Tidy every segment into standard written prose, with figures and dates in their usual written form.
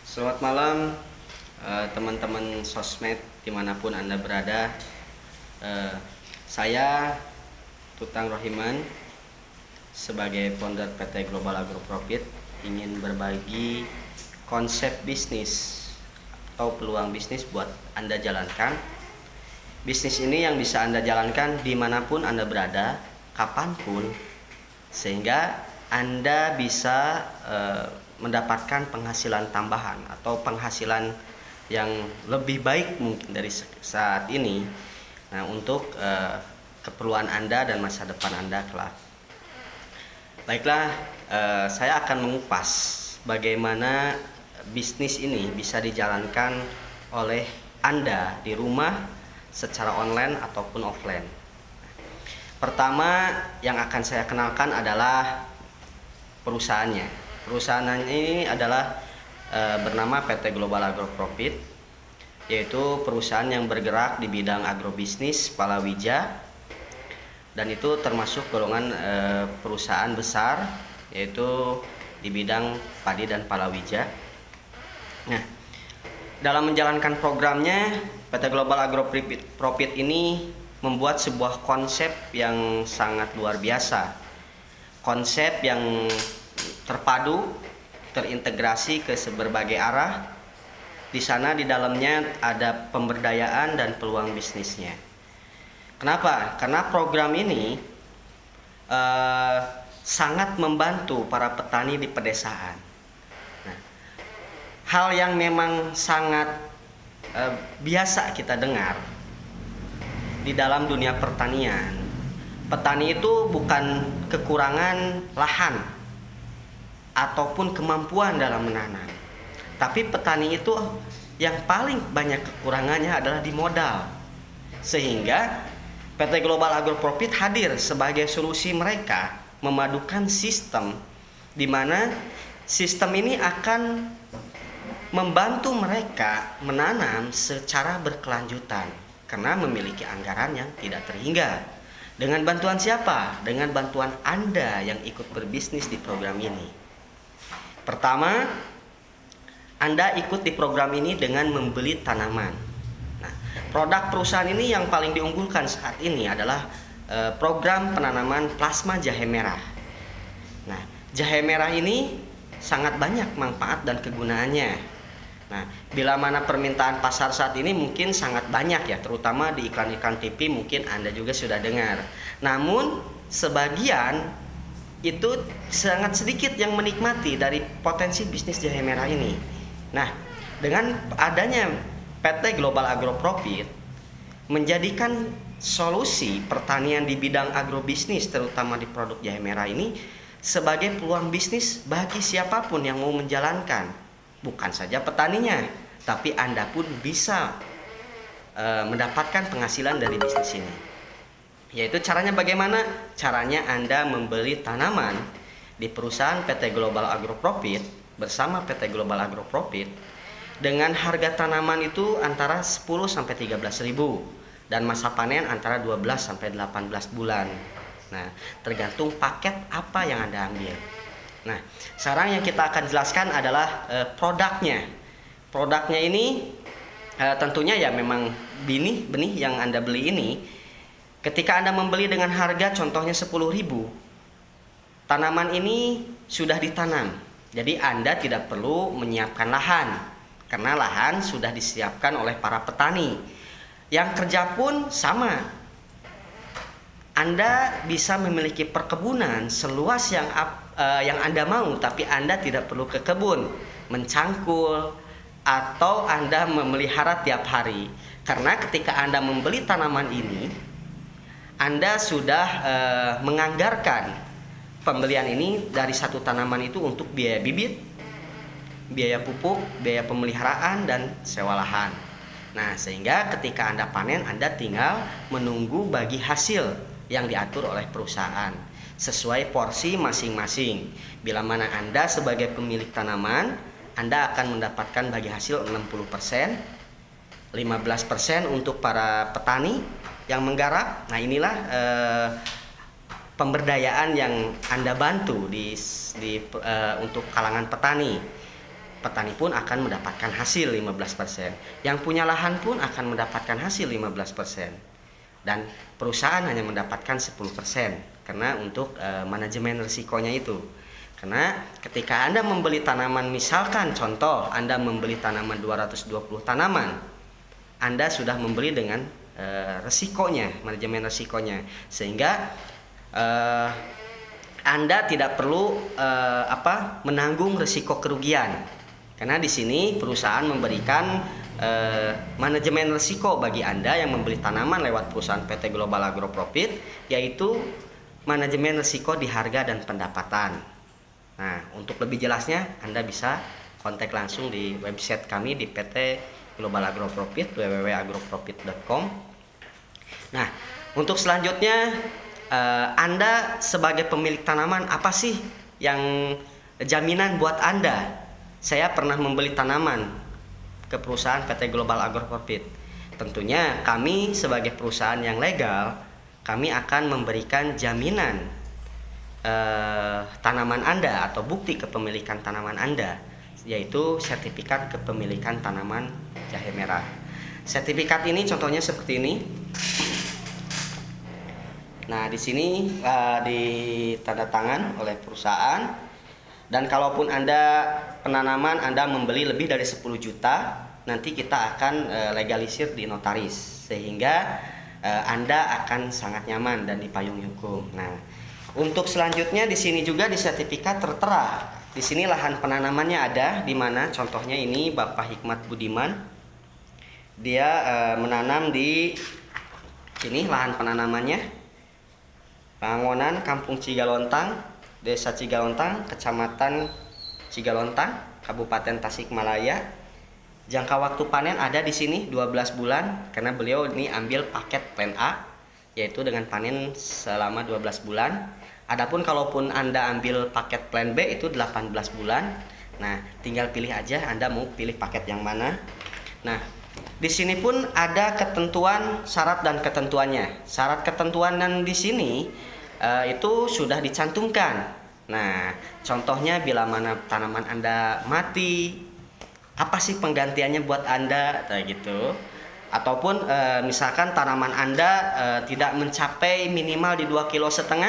Selamat malam teman-teman sosmed dimanapun Anda berada. Eh, saya Tutang Rohiman sebagai founder PT Global Agro Profit ingin berbagi konsep bisnis atau peluang bisnis buat Anda jalankan. Bisnis ini yang bisa Anda jalankan dimanapun Anda berada, kapanpun, sehingga Anda bisa mendapatkan penghasilan tambahan atau penghasilan yang lebih baik mungkin dari saat ini. Nah, untuk keperluan Anda dan masa depan Anda kelak. Baiklah, saya akan mengupas bagaimana bisnis ini bisa dijalankan oleh Anda di rumah secara online ataupun offline. Pertama yang akan saya kenalkan adalah perusahaannya. Perusahaan ini adalah bernama PT Global Agro Profit, yaitu perusahaan yang bergerak di bidang agrobisnis palawija, dan itu termasuk golongan perusahaan besar, yaitu di bidang padi dan palawija. Nah, dalam menjalankan programnya, PT Global Agro Profit ini membuat sebuah konsep yang sangat luar biasa. Konsep yang terpadu, terintegrasi ke berbagai arah. Di sana di dalamnya ada pemberdayaan dan peluang bisnisnya. Kenapa? Karena program ini sangat membantu para petani di pedesaan. Nah, hal yang memang sangat biasa kita dengar di dalam dunia pertanian, petani itu bukan kekurangan lahan ataupun kemampuan dalam menanam, tapi petani itu yang paling banyak kekurangannya adalah di modal. Sehingga PT Global Agro Profit hadir sebagai solusi mereka, memadukan sistem di mana sistem ini akan membantu mereka menanam secara berkelanjutan karena memiliki anggaran yang tidak terhingga. Dengan bantuan siapa? Dengan bantuan Anda yang ikut berbisnis di program ini. Pertama, Anda ikut di program ini dengan membeli tanaman. Nah, produk perusahaan ini yang paling diunggulkan saat ini adalah program penanaman plasma jahe merah. Nah, jahe merah ini sangat banyak manfaat dan kegunaannya. Nah, bila mana permintaan pasar saat ini mungkin sangat banyak ya, terutama di iklan-iklan TV mungkin Anda juga sudah dengar. Namun, sebagian itu sangat sedikit yang menikmati dari potensi bisnis jahe merah ini. Nah, dengan adanya PT Global Agro Profit menjadikan solusi pertanian di bidang agrobisnis terutama di produk jahe merah ini sebagai peluang bisnis bagi siapapun yang mau menjalankan. Bukan saja petaninya, tapi Anda pun bisa mendapatkan penghasilan dari bisnis ini. Yaitu caranya bagaimana? Caranya Anda membeli tanaman di perusahaan PT Global Agro Profit bersama PT Global Agro Profit dengan harga tanaman itu antara 10 sampai 13 ribu dan masa panen antara 12 sampai 18 bulan. Nah, tergantung paket apa yang Anda ambil. Nah, sekarang yang kita akan jelaskan adalah produknya. Produknya ini tentunya ya memang benih yang Anda beli ini. Ketika Anda membeli dengan harga contohnya 10.000, tanaman ini sudah ditanam. Jadi Anda tidak perlu menyiapkan lahan, karena lahan sudah disiapkan oleh para petani. Yang kerja pun sama. Anda bisa memiliki perkebunan seluas yang Anda mau, tapi Anda tidak perlu ke kebun, mencangkul, atau Anda memelihara tiap hari. Karena ketika Anda membeli tanaman ini, Anda sudah menganggarkan pembelian ini dari satu tanaman itu untuk biaya bibit, biaya pupuk, biaya pemeliharaan, dan sewa lahan. Nah, sehingga ketika Anda panen, Anda tinggal menunggu bagi hasil yang diatur oleh perusahaan sesuai porsi masing-masing. Bila mana Anda sebagai pemilik tanaman, Anda akan mendapatkan bagi hasil 60%, 15% untuk para petani yang menggarap. Nah, inilah pemberdayaan yang Anda bantu untuk kalangan petani. petani pun akan mendapatkan hasil 15%. Yang punya lahan pun akan mendapatkan hasil 15%. Dan perusahaan hanya mendapatkan 10% karena untuk manajemen risikonya itu. Karena ketika Anda membeli tanaman, misalkan contoh Anda membeli tanaman 220 tanaman, Anda sudah membeli dengan resikonya, manajemen resikonya, sehingga Anda tidak perlu menanggung risiko kerugian, karena di sini perusahaan memberikan manajemen risiko bagi Anda yang membeli tanaman lewat perusahaan PT Global Agro Profit, yaitu manajemen risiko di harga dan pendapatan. Nah, untuk lebih jelasnya Anda bisa kontak langsung di website kami di PT Global Agro Profit, www.agroprofit.com. Nah, untuk selanjutnya Anda sebagai pemilik tanaman, apa sih yang jaminan buat Anda? Saya pernah membeli tanaman ke perusahaan PT Global Agro Profit. Tentunya kami sebagai perusahaan yang legal, kami akan memberikan jaminan tanaman Anda atau bukti kepemilikan tanaman Anda, yaitu sertifikat kepemilikan tanaman jahe merah. Sertifikat ini contohnya seperti ini. Nah, di sini ditanda tangan oleh perusahaan, dan kalaupun Anda penanaman Anda membeli lebih dari 10 juta, nanti kita akan legalisir di notaris, sehingga Anda akan sangat nyaman dan dipayungi hukum. Nah, untuk selanjutnya di sini juga di sertifikat tertera. Di sini lahan penanamannya ada di mana, contohnya ini Bapak Hikmat Budiman. Dia menanam di sini lahan penanamannya. Pangonan, Kampung Cigalontang, Desa Cigalontang, Kecamatan Cigalontang, Kabupaten Tasikmalaya. Jangka waktu panen ada di sini 12 bulan karena beliau ini ambil paket plan A, yaitu dengan panen selama 12 bulan. Adapun kalaupun Anda ambil paket plan B itu 18 bulan. Nah, tinggal pilih aja Anda mau pilih paket yang mana. Nah, di sini pun ada ketentuan syarat dan ketentuannya. Syarat ketentuan dan di sini itu sudah dicantumkan. Nah, contohnya bila mana tanaman Anda mati, apa sih penggantiannya buat Anda, kayak gitu. Ataupun misalkan tanaman Anda tidak mencapai minimal di 2,5 kg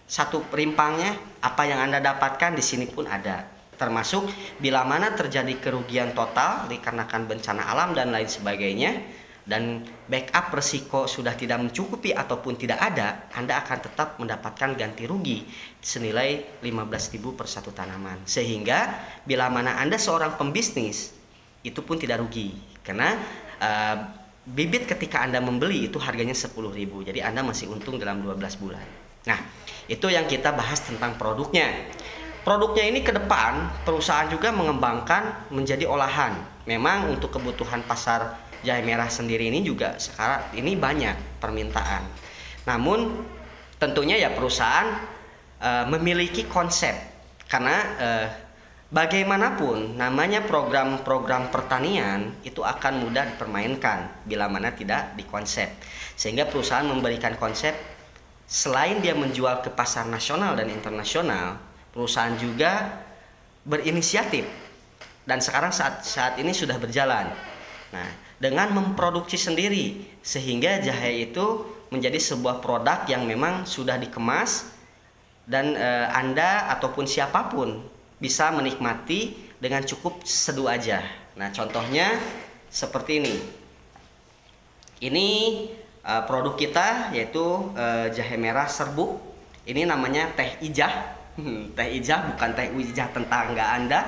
satu rimpangnya, apa yang Anda dapatkan di sini pun ada. Termasuk bila mana terjadi kerugian total dikarenakan bencana alam dan lain sebagainya, dan backup resiko sudah tidak mencukupi ataupun tidak ada, Anda akan tetap mendapatkan ganti rugi senilai 15.000 per satu tanaman. Sehingga bila mana Anda seorang pembisnis, itu pun tidak rugi, karena bibit ketika Anda membeli itu harganya 10.000, jadi Anda masih untung dalam 12 bulan. Nah, itu yang kita bahas tentang produknya. Produknya ini ke depan perusahaan juga mengembangkan menjadi olahan. Memang untuk kebutuhan pasar jahe merah sendiri ini juga sekarang ini banyak permintaan. Namun tentunya ya perusahaan memiliki konsep, karena bagaimanapun namanya program-program pertanian itu akan mudah dipermainkan bila mana tidak dikonsep. Sehingga perusahaan memberikan konsep, selain dia menjual ke pasar nasional dan internasional, perusahaan juga berinisiatif dan sekarang saat ini sudah berjalan. Nah, dengan memproduksi sendiri sehingga jahe itu menjadi sebuah produk yang memang sudah dikemas dan Anda ataupun siapapun bisa menikmati dengan cukup seduh aja. Nah, contohnya seperti ini. Ini produk kita yaitu jahe merah serbuk. Ini namanya teh ijah. Teh ijah bukan teh ijah tetangga Anda,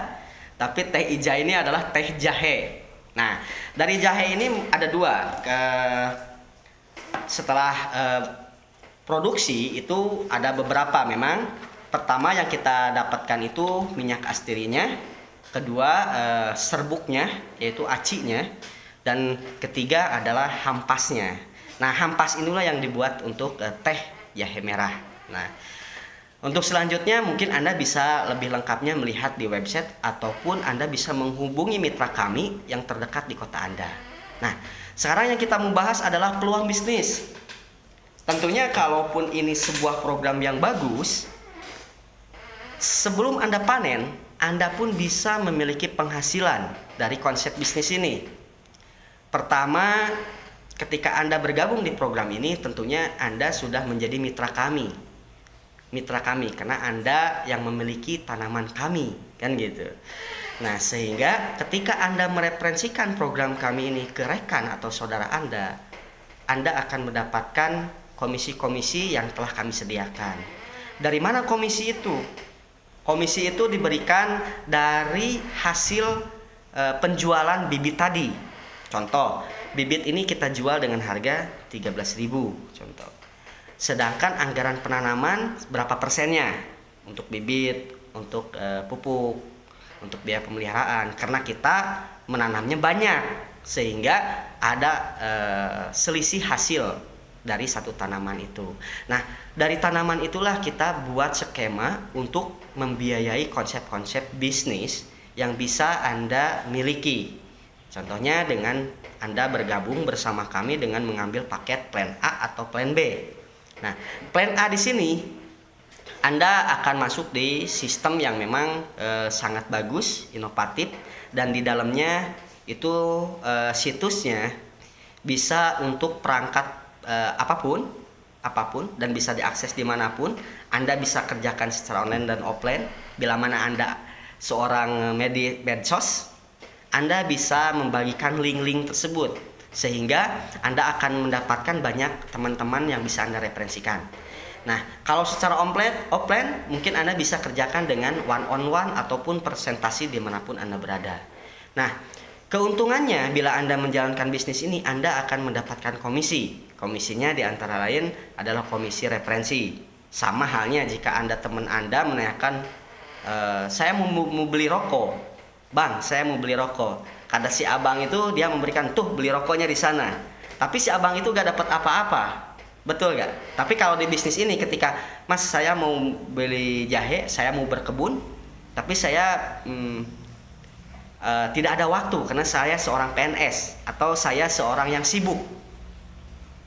tapi teh ijah ini adalah teh jahe. Nah, dari jahe ini ada dua. Setelah produksi itu ada beberapa memang. Pertama yang kita dapatkan itu minyak astirinya, kedua serbuknya yaitu acinya, dan ketiga adalah hampasnya. Nah, hampas inilah yang dibuat untuk teh jahe merah. Nah, untuk selanjutnya mungkin Anda bisa lebih lengkapnya melihat di website ataupun Anda bisa menghubungi mitra kami yang terdekat di kota Anda. Nah, sekarang yang kita mau bahas adalah peluang bisnis. Tentunya kalaupun ini sebuah program yang bagus, sebelum Anda panen, Anda pun bisa memiliki penghasilan dari konsep bisnis ini. Pertama, ketika Anda bergabung di program ini, tentunya Anda sudah menjadi mitra kami. Mitra kami karena Anda yang memiliki tanaman kami, kan gitu. Nah, sehingga ketika Anda mereferensikan program kami ini ke rekan atau saudara Anda akan mendapatkan komisi-komisi yang telah kami sediakan. Dari mana komisi itu? Komisi itu diberikan dari hasil penjualan bibit tadi. Contoh, bibit ini kita jual dengan harga 13.000, contoh. Sedangkan anggaran penanaman berapa persennya untuk bibit, untuk pupuk, untuk biaya pemeliharaan, karena kita menanamnya banyak sehingga ada selisih hasil dari satu tanaman itu. Nah, dari tanaman itulah kita buat skema untuk membiayai konsep-konsep bisnis yang bisa Anda miliki. Contohnya dengan Anda bergabung bersama kami dengan mengambil paket plan A atau plan B. Nah, plan A di sini Anda akan masuk di sistem yang memang sangat bagus, inovatif, dan di dalamnya itu situsnya bisa untuk perangkat apapun dan bisa diakses dimanapun. Anda bisa kerjakan secara online dan offline. Bila mana Anda seorang medsos, Anda bisa membagikan link-link tersebut sehingga Anda akan mendapatkan banyak teman-teman yang bisa Anda referensikan. Nah, kalau secara offline mungkin Anda bisa kerjakan dengan one on one ataupun presentasi dimanapun Anda berada. Nah, keuntungannya bila Anda menjalankan bisnis ini, Anda akan mendapatkan komisi. Komisinya diantara lain adalah komisi referensi. Sama halnya jika teman Anda menanyakan, saya mau beli rokok, Bang, saya mau beli rokok. Kata si abang itu dia memberikan, tuh beli rokoknya di sana. Tapi si abang itu gak dapat apa-apa, betul gak? Tapi kalau di bisnis ini ketika, Mas saya mau beli jahe, saya mau berkebun, tapi saya tidak ada waktu karena saya seorang PNS atau saya seorang yang sibuk.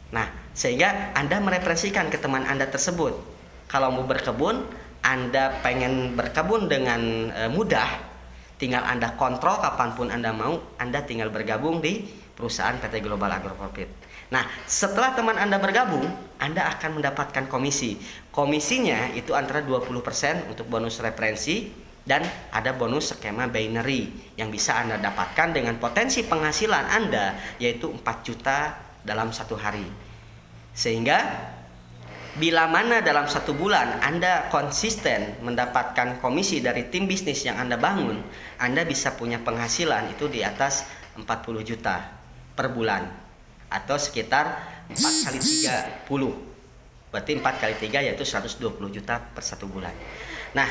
Nah, sehingga Anda mereferensikan ke teman Anda tersebut. Kalau mau berkebun, Anda pengen berkebun dengan mudah, tinggal Anda kontrol kapanpun Anda mau, Anda tinggal bergabung di perusahaan PT Global Agroprofit. Nah, setelah teman Anda bergabung, Anda akan mendapatkan komisi. Komisinya itu antara 20% untuk bonus referensi, dan ada bonus skema binary yang bisa Anda dapatkan dengan potensi penghasilan Anda yaitu 4 juta dalam satu hari. Sehingga bila mana dalam satu bulan Anda konsisten mendapatkan komisi dari tim bisnis yang Anda bangun, Anda bisa punya penghasilan itu di atas 40 juta per bulan, atau sekitar 4 kali 30. Berarti 4 kali 3 yaitu 120 juta per satu bulan. Nah,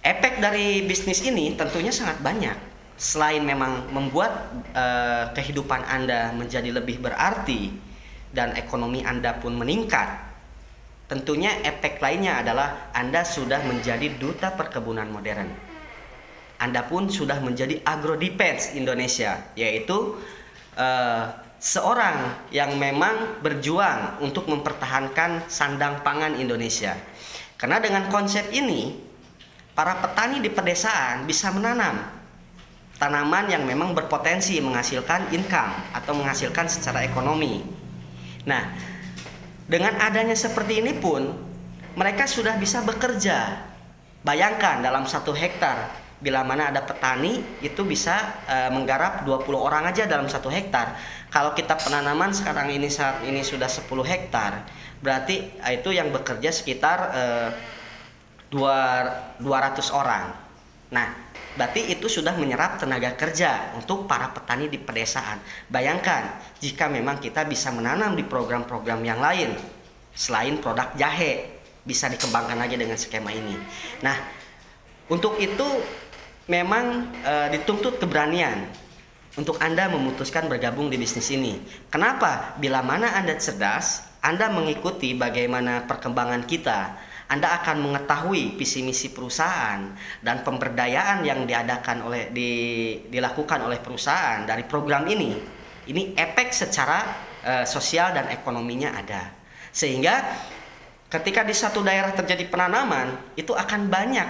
efek dari bisnis ini tentunya sangat banyak. Selain memang membuat kehidupan Anda menjadi lebih berarti dan ekonomi Anda pun meningkat, tentunya efek lainnya adalah Anda sudah menjadi duta perkebunan modern. Anda pun sudah menjadi agrodefense Indonesia, yaitu seorang yang memang berjuang untuk mempertahankan sandang pangan Indonesia. Karena dengan konsep ini, para petani di pedesaan bisa menanam tanaman yang memang berpotensi menghasilkan income atau menghasilkan secara ekonomi. Nah, dengan adanya seperti ini pun mereka sudah bisa bekerja. Bayangkan dalam 1 hektar, bila mana ada petani itu bisa menggarap 20 orang aja dalam 1 hektar. Kalau kita penanaman saat ini sudah 10 hektar, berarti itu yang bekerja sekitar 200 orang. Nah, berarti itu sudah menyerap tenaga kerja untuk para petani di pedesaan. Bayangkan jika memang kita bisa menanam di program-program yang lain selain produk jahe, bisa dikembangkan lagi dengan skema ini. Nah, untuk itu memang dituntut keberanian untuk Anda memutuskan bergabung di bisnis ini. Kenapa? Bila mana Anda cerdas, Anda mengikuti bagaimana perkembangan kita, Anda akan mengetahui visi misi perusahaan dan pemberdayaan yang dilakukan oleh perusahaan dari program ini. Ini efek secara sosial dan ekonominya ada. Sehingga ketika di satu daerah terjadi penanaman, itu akan banyak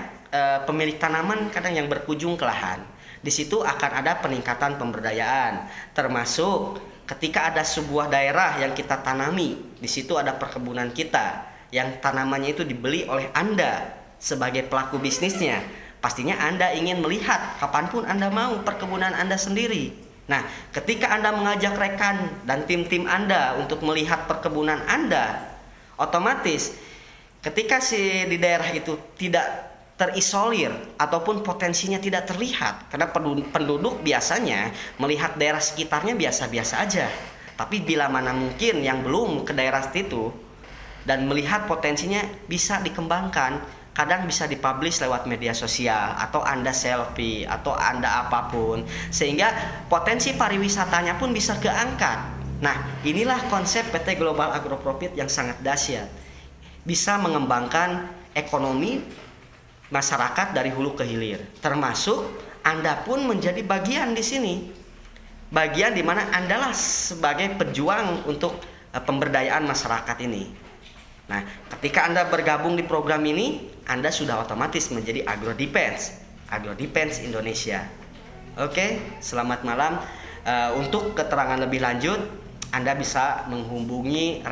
pemilik tanaman kadang yang berkunjung ke lahan. Di situ akan ada peningkatan pemberdayaan, termasuk ketika ada sebuah daerah yang kita tanami, di situ ada perkebunan kita yang tanamannya itu dibeli oleh Anda sebagai pelaku bisnisnya. Pastinya Anda ingin melihat kapanpun Anda mau perkebunan Anda sendiri. Nah, ketika Anda mengajak rekan dan tim-tim Anda untuk melihat perkebunan Anda, otomatis ketika di daerah itu tidak terisolir ataupun potensinya tidak terlihat, karena penduduk biasanya melihat daerah sekitarnya biasa-biasa aja. Tapi bila mana mungkin yang belum ke daerah situ dan melihat potensinya bisa dikembangkan, kadang bisa dipublish lewat media sosial atau Anda selfie atau Anda apapun, sehingga potensi pariwisatanya pun bisa keangkat. Nah, inilah konsep PT Global Agro Profit yang sangat dahsyat, bisa mengembangkan ekonomi masyarakat dari hulu ke hilir, termasuk Anda pun menjadi bagian di sini, bagian di mana Anda lah sebagai pejuang untuk pemberdayaan masyarakat ini. Nah, ketika Anda bergabung di program ini, Anda sudah otomatis menjadi Agro Defense Indonesia. Oke, selamat malam. Untuk keterangan lebih lanjut, Anda bisa menghubungi